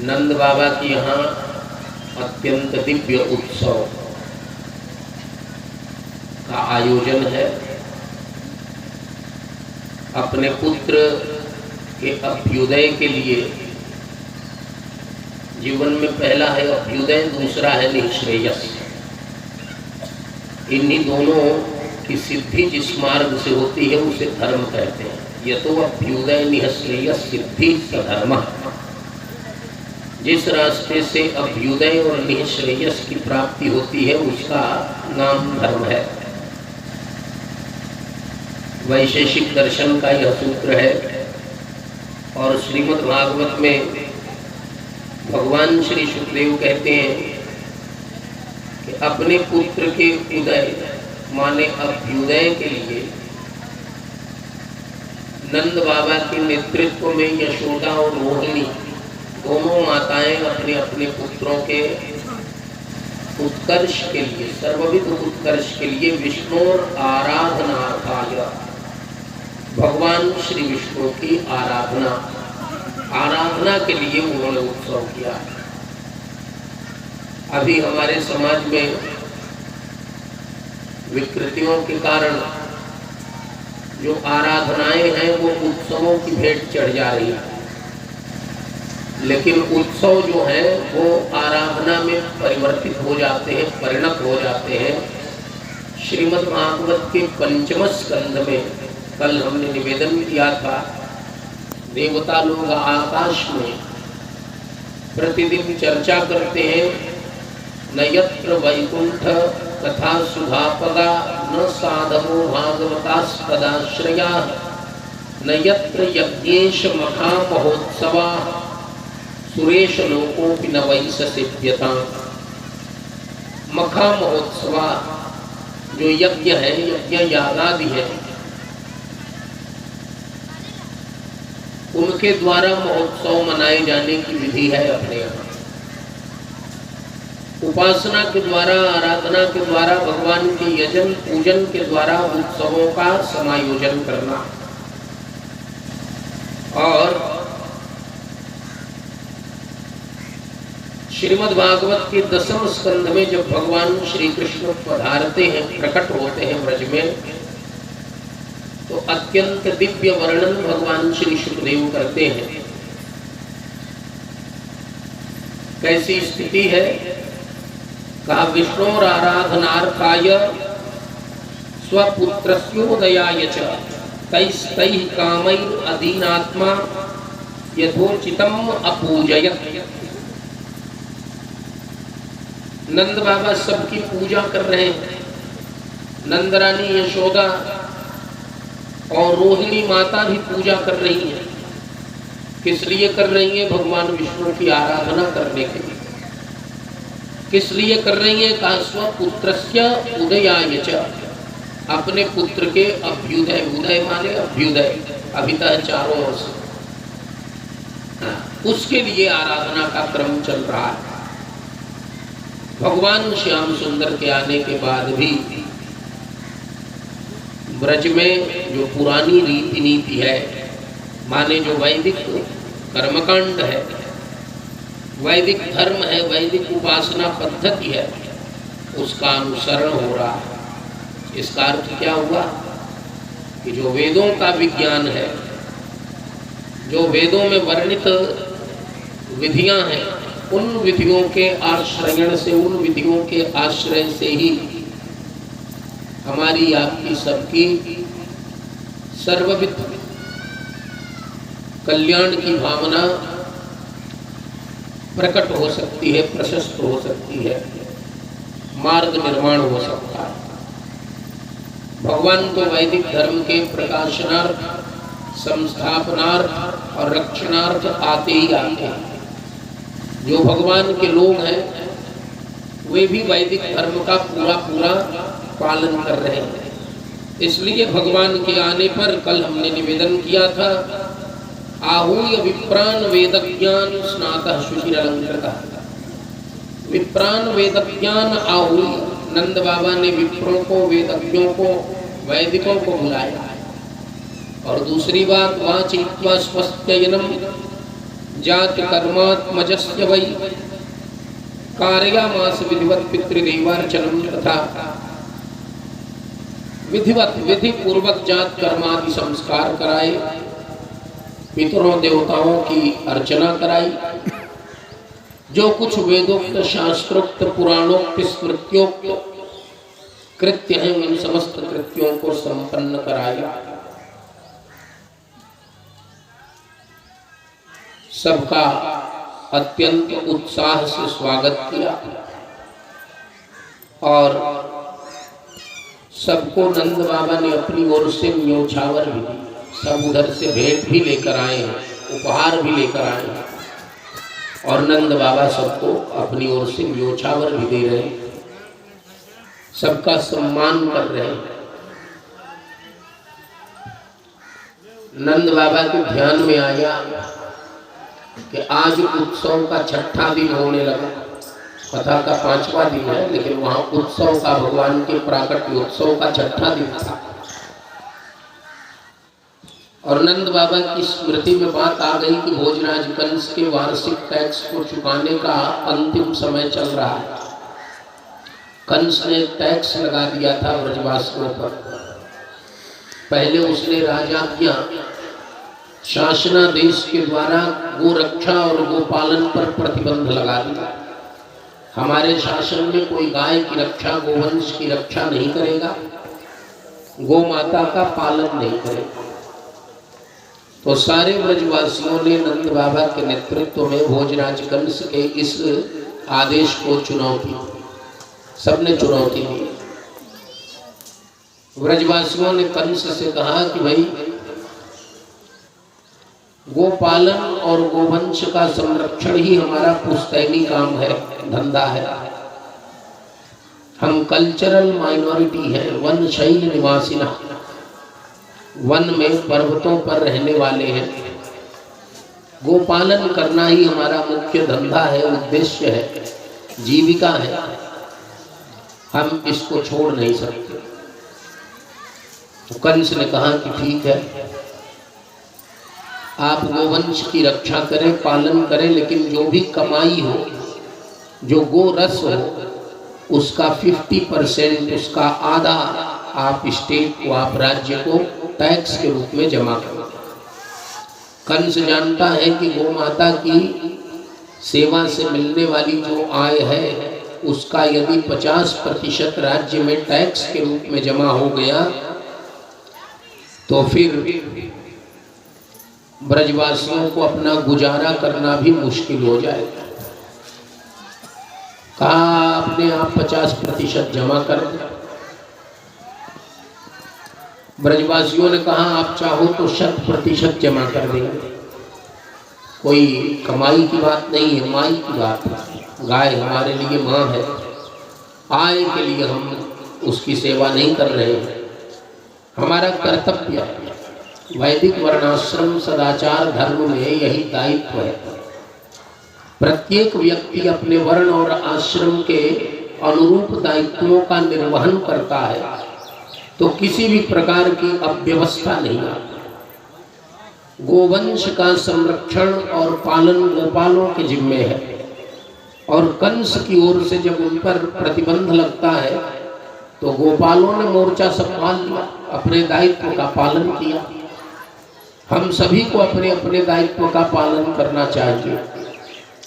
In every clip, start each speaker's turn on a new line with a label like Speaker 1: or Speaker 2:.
Speaker 1: नंद बाबा के यहाँ अत्यंत दिव्य उत्सव का आयोजन है। अपने पुत्र के अभ्युदय के लिए, जीवन में पहला है अभ्युदय, दूसरा है निःश्रेयस। इन्हीं दोनों की सिद्धि जिस मार्ग से होती है उसे धर्म कहते हैं। यतो अभ्युदय निःश्रेयस सिद्धि सधर्म। जिस रास्ते से अभ्युदय और निःश्रेयस की प्राप्ति होती है उसका नाम धर्म है। वैशेषिक दर्शन का यह सूत्र है। और श्रीमद् भागवत में भगवान श्री शुकदेव कहते हैं कि अपने पुत्र के उदय माने अभ्युदय के लिए नंद बाबा के नेतृत्व में यशोदा और रोहिणी दोनों माताएं अपने अपने पुत्रों के उत्कर्ष के लिए, सर्वविध उत्कर्ष के लिए विष्णु और आराधनार्थाय, भगवान श्री विष्णु की आराधना के लिए उन्होंने उत्सव किया। अभी हमारे समाज में विकृतियों के कारण जो आराधनाएं हैं वो उत्सवों की भेंट चढ़ जा रही है, लेकिन उत्सव जो है वो आराधना में परिवर्तित हो जाते हैं, परिणत हो जाते हैं। श्रीमद् भागवत के पंचम स्कंध में कल हमने निवेदन किया था, देवता लोग आकाश में प्रतिदिन चर्चा करते हैं, न यत्र वैकुंठ तथा सुधापदा न साधवो भागवतास्पदाश्रया न यत्र यज्ञेश मखा महोत्सवा सुरेश लोकोपि न वैससिभ्यता। मखा महोत्सवा जो यज्ञ है, यज्ञ यागादि है, उनके द्वारा महोत्सव मनाए जाने की विधि है अपने यहाँ। उपासना के द्वारा, आराधना के द्वारा, भगवान के यजन पूजन के द्वारा उत्सवों का समायोजन करना। और श्रीमद् भागवत के दसम स्कंध में जब भगवान श्री कृष्ण पधारते हैं, प्रकट होते हैं ब्रज में, तो अत्यंत दिव्य वर्णन भगवान श्री शुकदेव करते हैं। कैसी स्थिति है? कहा विष्णोर आराधनार्थाय स्वपुत्रस्योदयाय च तैस्तैः कामैः अधीनात्मा यथोचितम् अपूजयत्। नंद बाबा सबकी पूजा कर रहे हैं। नंद रानी यशोदा और रोहिणी माता भी पूजा कर रही हैं। किस लिए कर रही हैं? भगवान विष्णु की आराधना करने के लिए। किस लिए कर रही है? कहा स्वपुत्रस्य उदयाय च, अपने पुत्र के अभ्युदय, उदय माने अभ्युदय, अभिता चारों ओर से, उसके लिए आराधना का क्रम चल रहा है। भगवान श्याम सुंदर के आने के बाद भी ब्रज में जो पुरानी रीति नीति है, माने जो वैदिक कर्मकांड है, वैदिक धर्म है, वैदिक उपासना पद्धति है, उसका अनुसरण हो रहा है। इसका अर्थ क्या हुआ कि जो वेदों का विज्ञान है, जो वेदों में वर्णित विधियां हैं, उन विधियों के आश्रयण से, उन विधियों के आश्रय से ही हमारी आपकी सबकी सर्वविध कल्याण की भावना प्रकट हो सकती है, प्रशस्त हो सकती है, मार्ग निर्माण हो सकता है। भगवान तो वैदिक धर्म के प्रकाशनार्थ, संस्थापनार्थ और रक्षणार्थ आते ही आते हैं। जो भगवान के लोग हैं वे भी वैदिक धर्म का पूरा पूरा पालन कर रहे हैं। इसलिए भगवान के आने पर कल हमने निवेदन किया था, आहूय विप्रान वेदज्ञान स्नातः शुचिरलंकृतः। विप्रान वेदज्ञान आहूय, नंद बाबा ने विप्रों को, वेदज्ञों को, वैदिकों को बुलाया। और दूसरी बात, वाचित्वा स्वस्त्ययनम जाति कर्मात्मजस्य वै कार्यामास विधिवत पितृदेवार्चनम तथा विधिवत विधि पूर्वक जात कर्मादि संस्कार कराए, पितरों देवताओं की अर्चना कराई, जो कुछ वेदोक्त शास्त्रोक्त पुराणोक्त स्मृत्योक्त कृत्य हैं उन समस्त कृत्यों को संपन्न कराया। सबका अत्यंत उत्साह से स्वागत किया और सबको नंद बाबा ने अपनी ओर से न्योछावर भी दी। सब उधर से भेंट भी लेकर आए हैं, उपहार भी लेकर आए हैं और नंद बाबा सबको अपनी ओर से न्योछावर भी दे रहे हैं, सबका सम्मान कर रहे हैं। नंद बाबा के ध्यान में आया कि आज उत्सव का छठा दिन होने लगा। कथा का 5वां दिन है, लेकिन वहां उत्सव का, भगवान के प्राकट्य उत्सव का छठा दिन था। और नंद बाबा की स्मृति में बात आ गई कि भोजराज कंस के वार्षिक टैक्स को चुकाने का अंतिम समय चल रहा है। कंस ने टैक्स लगा दिया था ब्रजवासियों पर। पहले उसने राजाज्ञा शासनादेश के द्वारा गो रक्षा और गोपालन पर प्रतिबंध लगा दिया। हमारे शासन में कोई गाय की रक्षा, गोवंश की रक्षा नहीं करेगा, गो माता का पालन नहीं करेगा। तो सारे ब्रजवासियों ने नंद बाबा के नेतृत्व में भोजराज कंस के इस आदेश को चुनौती, सबने चुनौती दी। ब्रजवासियों ने कंस से कहा कि भाई गोपालन और गोवंश का संरक्षण ही हमारा पुश्तैनी काम है, धंधा है। हम कल्चरल माइनॉरिटी है, वन शैल निवासिना, वन में पर्वतों पर रहने वाले हैं। गोपालन करना ही हमारा मुख्य धंधा है, उद्देश्य है, जीविका है। हम इसको छोड़ नहीं सकते। तो कंस ने कहा कि ठीक है, आप गोवंश की रक्षा करें, पालन करें, लेकिन जो भी कमाई हो, जो गो रस हो, उसका 50%, उसका आधा आप स्टेट को, आप राज्य को टैक्स के रूप में जमा करें। कंस जानता है कि गो माता की सेवा से मिलने वाली जो आय है, उसका यदि 50% राज्य में टैक्स के रूप में जमा हो गया तो फिर ब्रजवासियों को अपना गुजारा करना भी मुश्किल हो जाएगा। कहा आपने आप 50% जमा कर दिया। ब्रजवासियों ने कहा आप चाहो तो 100% जमा कर देंगे। कोई कमाई की बात नहीं है, माई की बात है। गाय हमारे लिए माँ है, आय के लिए हम उसकी सेवा नहीं कर रहे हैं, हमारा कर्तव्य है। वैदिक वर्णाश्रम सदाचार धर्म में यही दायित्व है। प्रत्येक व्यक्ति अपने वर्ण और आश्रम के अनुरूप दायित्वों का निर्वहन करता है तो किसी भी प्रकार की अव्यवस्था नहीं आती। गोवंश का संरक्षण और पालन गोपालों के जिम्मे है और कंस की ओर से जब उन पर प्रतिबंध लगता है तो गोपालों ने मोर्चा संभाल लिया, अपने दायित्व का पालन किया। हम सभी को अपने अपने दायित्व का पालन करना चाहिए,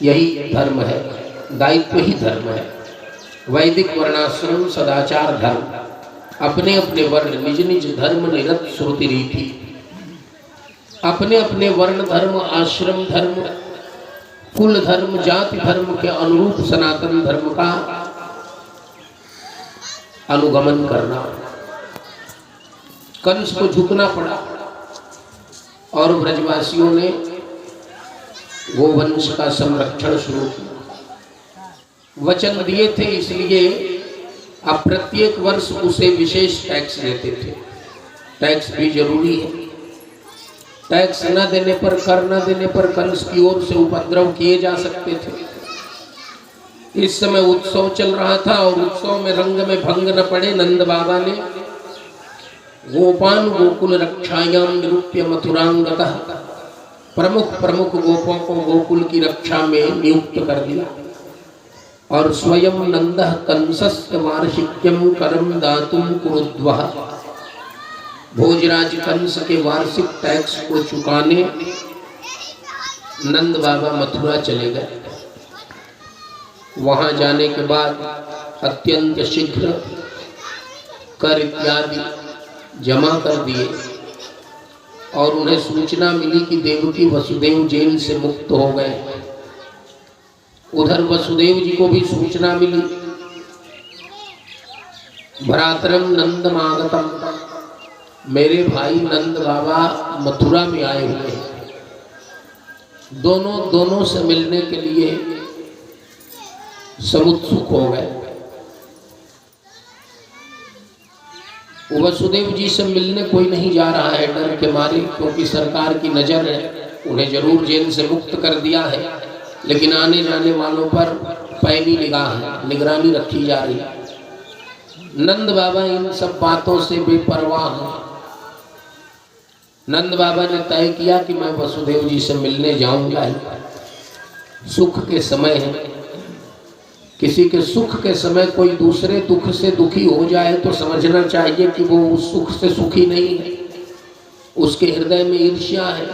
Speaker 1: यही धर्म है, दायित्व ही धर्म है। वैदिक वर्णाश्रम सदाचार धर्म, अपने अपने वर्ण निज निज धर्म निरत श्रुति रीति, अपने अपने वर्ण धर्म, आश्रम धर्म, कुल धर्म, जाति धर्म के अनुरूप सनातन धर्म का अनुगमन करना। कंस को झुकना पड़ा और ब्रजवासियों ने गोवंश का संरक्षण शुरू किया। वचन दिए थे, इसलिए अब प्रत्येक वर्ष उसे विशेष टैक्स देते थे। टैक्स भी जरूरी है। टैक्स न देने पर, कर न देने पर कंस की ओर से उपद्रव किए जा सकते थे। इस समय उत्सव चल रहा था और उत्सव में रंग में भंग न पड़े नंद बाबा ने गोपान गोकुल रक्षायाम निरूप्य मथुरांगतः प्रमुख प्रमुख गोपों को गोकुल की रक्षा में नियुक्त कर दिया और स्वयं नंदः कंसस्य वार्षिक्यम करम दातुम कुरुद्वः, भोजराज कंस के वार्षिक टैक्स को चुकाने नंद बाबा मथुरा चले गए। वहां जाने के बाद अत्यंत शीघ्र कर इत्यादि जमा कर दिए और उन्हें सूचना मिली कि देवकी वसुदेव जेल से मुक्त हो गए। उधर वसुदेव जी को भी सूचना मिली, भ्रातरम नंदमागतम, मेरे भाई नंद बाबा मथुरा में आए हुए हैं। दोनों से मिलने के लिए समुत्सुक हो गए। वसुदेव जी से मिलने कोई नहीं जा रहा है डर के मारे, क्योंकि सरकार की नजर है, उन्हें जरूर जेल से मुक्त कर दिया है, लेकिन आने जाने वालों पर पैनी निगाह है, निगरानी रखी जा रही है। नंद बाबा इन सब बातों से बेपरवाह हैं। नंद बाबा ने तय किया कि मैं वसुदेव जी से मिलने जाऊंगा ही। सुख के समय है, किसी के सुख के समय कोई दूसरे दुख से दुखी हो जाए तो समझना चाहिए कि वो उस सुख से सुखी नहीं है, उसके हृदय में ईर्ष्या है।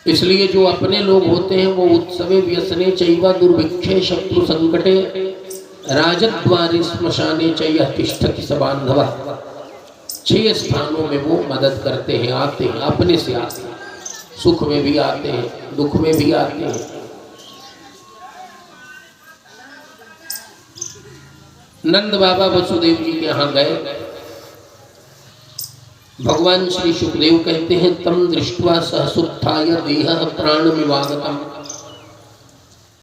Speaker 1: इसलिए जो अपने लोग होते हैं वो उत्सवे व्यसने चैव दुर्भिक्षे शत्रु संकटे राजद्वारे श्मशाने चैव तिष्ठति स बांधवः। 6 स्थानों में वो मदद करते हैं, आते हैं, अपने से आते हैं, सुख में भी आते हैं, दुख में भी आते हैं। नंद बाबा वसुदेव जी के यहाँ गए। भगवान श्री सुखदेव कहते हैं तम दृष्ट्वा सहसुत्थाय देहः प्राणमिवागतम्।